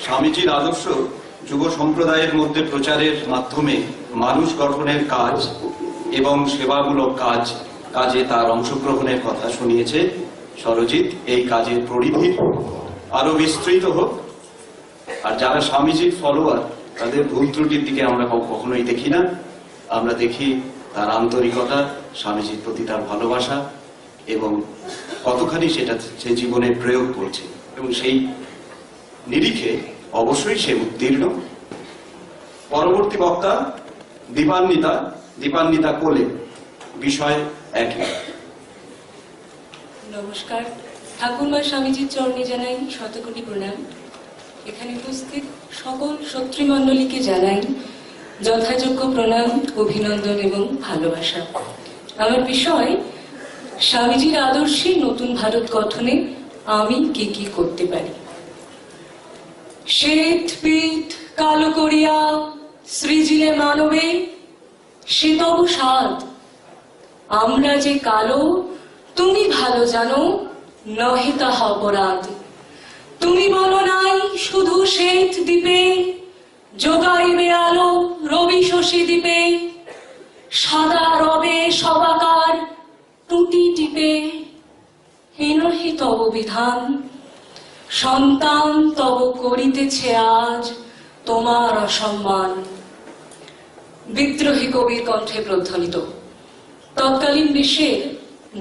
স্বামীজির আদর্শ যুব সম্প্রদায়ের মধ্যে প্রচারের মাধ্যমে মানুষ গঠনের কাজ এবং সেবামূলক কাজে তার অংশগ্রহণের কথা শুনিয়েছে সরজিৎ। এই কাজের পরিধি আরো বিস্তৃত হোক। আর যারা স্বামীজির ফলোয়ার তাদের ভুল ত্রুটির দিকে আমরা কখনোই দেখি না, আমরা দেখি তার আন্তরিকতা, স্বামীজির প্রতি তার ভালোবাসা এবং কতখানি সেটা সে জীবনে প্রয়োগ করছে, এবং সেই নিরিখে অবশ্যই সে উত্তীর্ণ। পরবর্তী বক্তা দীপান্বিতা কোলে, বিষয় একই। নমস্কার। ঠাকুরমা স্বামীজির চরণে জানাই শতকোটি প্রণাম। এখানে উপস্থিত সকল শত্রুমণ্ডলীকে জানাই যথাযোগ্য প্রণাম, অভিনন্দন এবং ভালোবাসা। আমার বিষয় স্বামীজির আদর্শে নতুন ভারত গঠনে আমি কি কি করতে পারি। শ্বেত পীত কালো করিয়া সৃজিলে মানবে সে তব সাদ। আমরা যে কালো তুমি ভালো জানো, নহে তাহা অপরাধ। তুমি বলো নাই শুধু শ্বেত দ্বীপে, যোগাইবে আলো রবি শশী দ্বীপে। সাদা রবে সবাকার টুটি টিপে, হেনহি তব বিধান। সন্তান তব করিতেছে আজ তোমার অসম্মান। বিদ্রোহী কবির কণ্ঠে প্রধ্বনিত। তৎকালীন বিশ্বের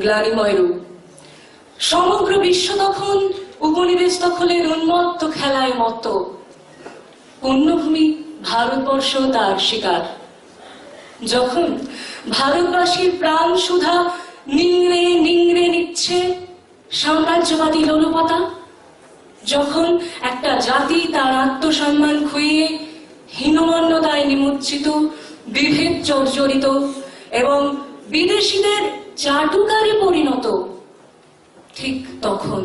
গ্লানিময় রূপ। সমগ্র বিশ্ব তখন উপনিবেশ দখলের উন্মত্ত খেলায় মত্ত। পুণ্যভূমি ভারতবর্ষ তার শিকার। যখন ভারতবাসীর প্রাণ সুধা নিংড়ে নিংড়ে নিচ্ছে সাম্রাজ্যবাদী লোলুপতা, যখন একটা জাতি তার আত্মসম্মান খুইয়ে হীনমন্যতায় নিমজ্জিত, বিভেদ জর্জরিত এবং বিদেশিদের চাটুকারে পরিণত, ঠিক তখন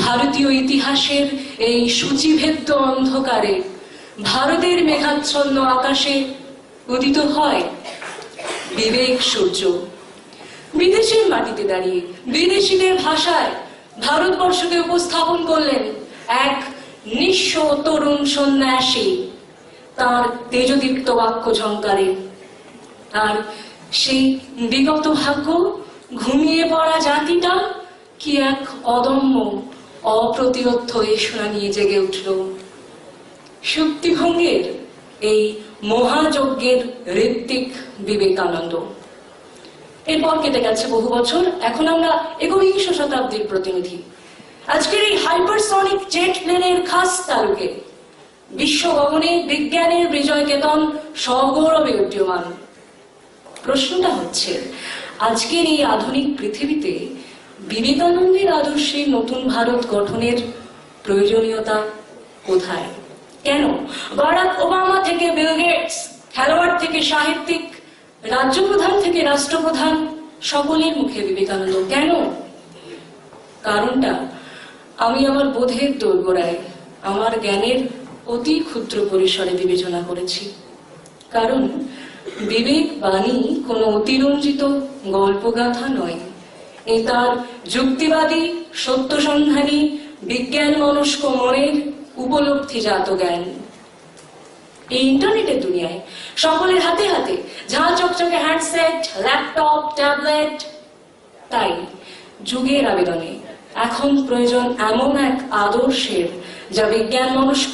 ভারতীয় ইতিহাসের এই সূচিভেদ্য অন্ধকারে ভারতের মেঘাচ্ছন্ন আকাশে উদিত হয় বিবেক সূর্য। বিদেশের মাটিতে দাঁড়িয়ে বিদেশিদের ভাষায় ভারতবর্ষকে উপস্থাপন করলেন এক নিঃস্ব তরুণ সন্ন্যাসী তার তেজদীপ্ত বাক্য ঝঙ্কারে। আর সেই বিগত ভাগ্য ঘুমিয়ে পড়া জাতিটা কি এক অদম্য অপ্রতিরোধ্য এষণা নিয়ে জেগে উঠল। শক্তিভঙ্গের এই মহাযজ্ঞের ঋত্বিক বিবেকানন্দ। এরপর কেটে গেছে বহু বছর, এখন আমরা একবিংশ শতাব্দীর প্রতিনিধি। আজকের এই হাইপারসনিক জেট প্লেনের খাস তালুকে বিশ্ব গগনে বিজ্ঞানের বিজয় কেতন সগৌরবে উড্ডীয়মান। প্রশ্নটা হচ্ছে, আজকের এই আধুনিক পৃথিবীতে বিবেকানন্দের আদর্শে নতুন ভারত গঠনের প্রয়োজনীয়তা কোথায়? কেন বারাক ওবামা থেকে বিল গেটস, খেলোয়াড় থেকে সাহিত্যিক, রাজ্যপ্রধান থেকে রাষ্ট্রপ্রধান, সকলের মুখে বিবেকানন্দ কেন? কারণটা আমি আমার বোধের দোরগোড়ায়, আমার জ্ঞানের অতি ক্ষুদ্র পরিসরে বিবেচনা করেছি। কারণ বিবেক বাণী কোনো অতিরঞ্জিত গল্পগাথা নয়। এ তার যুক্তিবাদী, সত্যসন্ধানী, বিজ্ঞান মনস্ক মনের উপলব্ধিজাত জ্ঞান। এই ইন্টারনেটের দুনিয়ায় সকলের হাতে হাতে ঝাঁ চকচকে হ্যান্ডসেট, ল্যাপটপ, ট্যাবলেট। তাই যুগের আবেদনে এখন প্রয়োজন এমন এক আদর্শের যা বিজ্ঞান মনস্ক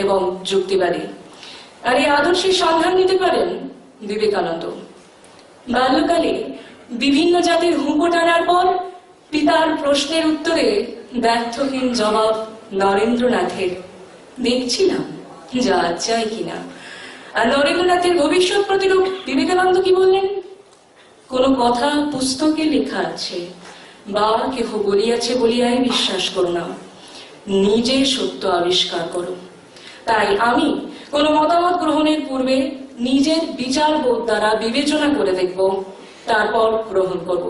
এবং যুক্তিবাদী। আর এই আদর্শের সন্ধান নিতে পারেন বিবেকানন্দ। বাল্যকালে বিভিন্ন জাতির হুঁকো টানার পর পিতার প্রশ্নের উত্তরে ব্যর্থহীন জবাব নরেন্দ্রনাথের, দেখছিলাম যা চাই কিনা। আর নরেন্দ্রনাথের ভবিষ্যৎ প্রতিরূপ বিবেকানন্দ কি বললেন? কোনো কথা পুস্তকে লেখা আছে বা কেহ বলিয়াছে বলিয়াই বিশ্বাস করো না, নিজে সত্য আবিষ্কার করো। তাই আমি কোনো মতামত গ্রহণের পূর্বে নিজের বিচারবোধ দ্বারা বিবেচনা করে দেখব, তারপর গ্রহণ করব।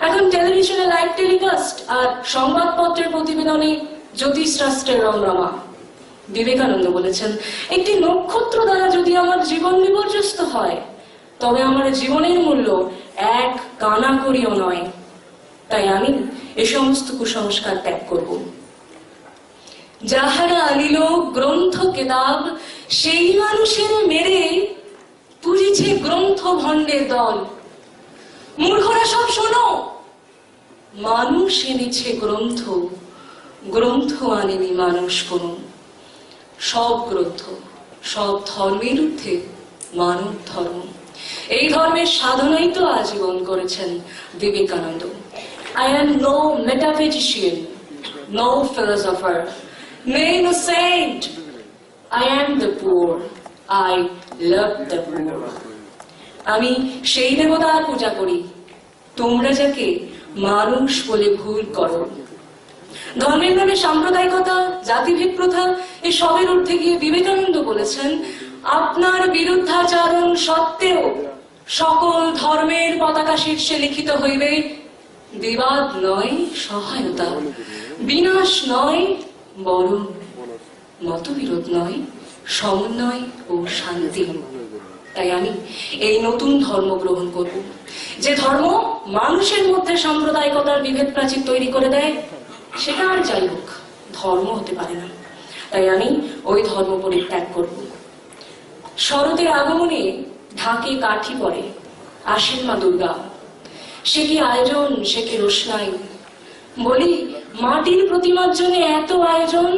এখন টেলিভিশনে লাইভ টেলিকাস্ট আর সংবাদপত্রের প্রতিবেদনে জ্যোতিষশাস্ত্রের রমরমা। বিবেকানন্দ বলেছেন, একটি নক্ষত্র দ্বারা যদি আমার জীবন বিপর্যস্ত হয়, তবে আমার জীবনের মূল্য এক কানাকড়িও নয়। তাই আমি এ সমস্ত কুসংস্কার ত্যাগ করব। যাহারা আনিল গ্রন্থ কেতাব, সেই মানুষের মেরে পুজিছে গ্রন্থ ভণ্ডের দল। মূর্খরা সব শোনো, মানুষ এনেছে গ্রন্থ, গ্রন্থ আনেনি মানুষ কোনো। সব গ্রন্থ, সব ধর্মের ঊর্ধ্বে মানব ধর্ম। এই ধর্মের সাধনাই তো আজীবন করেছেন Vivekananda. I am no metaphysician, no philosopher, nay no saint. I am the poor, I love the poor. আমি সেই দেবতার পূজা করি, তোমরা যাকে মানুষ বলে ভুল করো। ধর্মের নামে সাম্প্রদায়িকতা, জাতিভেদ প্রথা এসবের ঊর্ধ্বে গিয়ে বিবেকানন্দ বলেছেন, আপনার বিরুদ্ধাচরণ সত্ত্বেও সকল ধর্মের পতাকা শীর্ষে লিখিত হইবে বিবাদ নয় সহায়তা, বিনাশ নয় বরং মতবিরোধ নয় সমন্বয় ও শান্তি। তাই আমি এই নতুন ধর্ম গ্রহণ করব, যে ধর্ম মানুষের মধ্যে সাম্প্রদায়িকতার বিভেদ প্রাচীর তৈরি করে দেয়, সেটা আর যাই হোক ধর্ম হতে পারে না। তাই আমি ওই ধর্ম পরিত্যাগ করব। শরতের আগমনে ঢাকে কাঠি পড়ে, আসেন মা দুর্গা। সে কি আয়োজন, সে কি রোশনাই। বলি, মাটির প্রতিমার জন্য এত আয়োজন,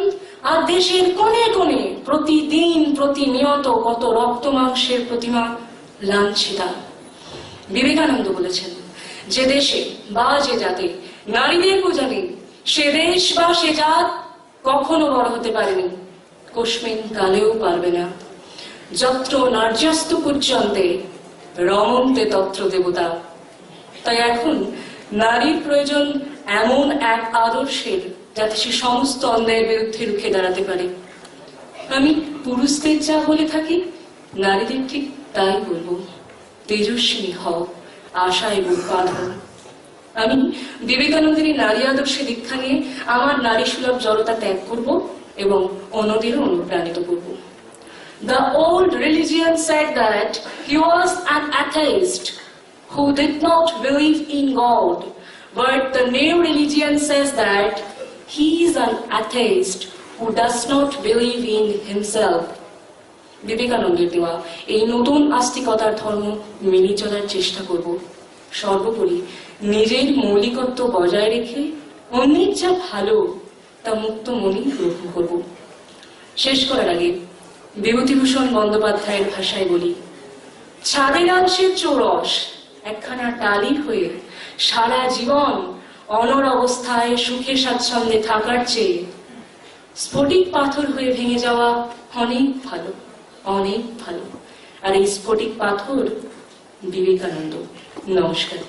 আর দেশের কোণে কোণে প্রতিদিন প্রতিনিয়ত কত রক্ত মাংসের প্রতিমা লাঞ্ছিতা। বিবেকানন্দ বলেছেন, যে দেশে বা যে জাতে নারীদের পূজা নেই, সে দেশ বা সে জাত কখনো বড় হতে পারেনি, কস্মিন কালেও পারবে না। যত্র নার্যস্তু পূজ্যন্তে রমন্তে তত্র দেবতা। তাই এখন নারীর প্রয়োজন এমন এক আদর্শের, যাতে সে সমস্ত অন্যায়ের বিরুদ্ধে রুখে দাঁড়াতে পারে। আমি পুরুষদের যা বলে থাকি, নারীদের ঠিক তাই বলবো, তেজস্বিনী হও, আশায় বুক বাঁধো। আমি বিবেকানন্দের নারী আদর্শে দীক্ষা নিয়ে আমার নারী সুলভ জড়তা ত্যাগ করব এবং অন্যদেরও অনুপ্রাণিত করব। The old religion said that he was an atheist who did not believe in God, but the new religion says that he is an atheist who does not believe in himself. বিবেকানন্দের দেওয়া এই নতুন আস্তিকতার ধর্ম মেনে চলার চেষ্টা করব। সর্বোপরি নিজের মৌলিকত্ব বজায় রেখে অন্যের যা ভালো তা মুক্ত মনে গ্রহণ করব। শেষ করার আগে বিভূতিভূষণ বন্দ্যোপাধ্যায়ের ভাষায় বলি, ছাদের অংশের চৌরস একখানা টালির হয়ে সারা জীবন অনড় অবস্থায় সুখে স্বাচ্ছন্দ্যে থাকার চেয়ে স্ফটিক পাথর হয়ে ভেঙে যাওয়া অনেক ভালো, অনেক ভালো। আর এই স্ফটিক পাথর বিবেকানন্দ। নমস্কার।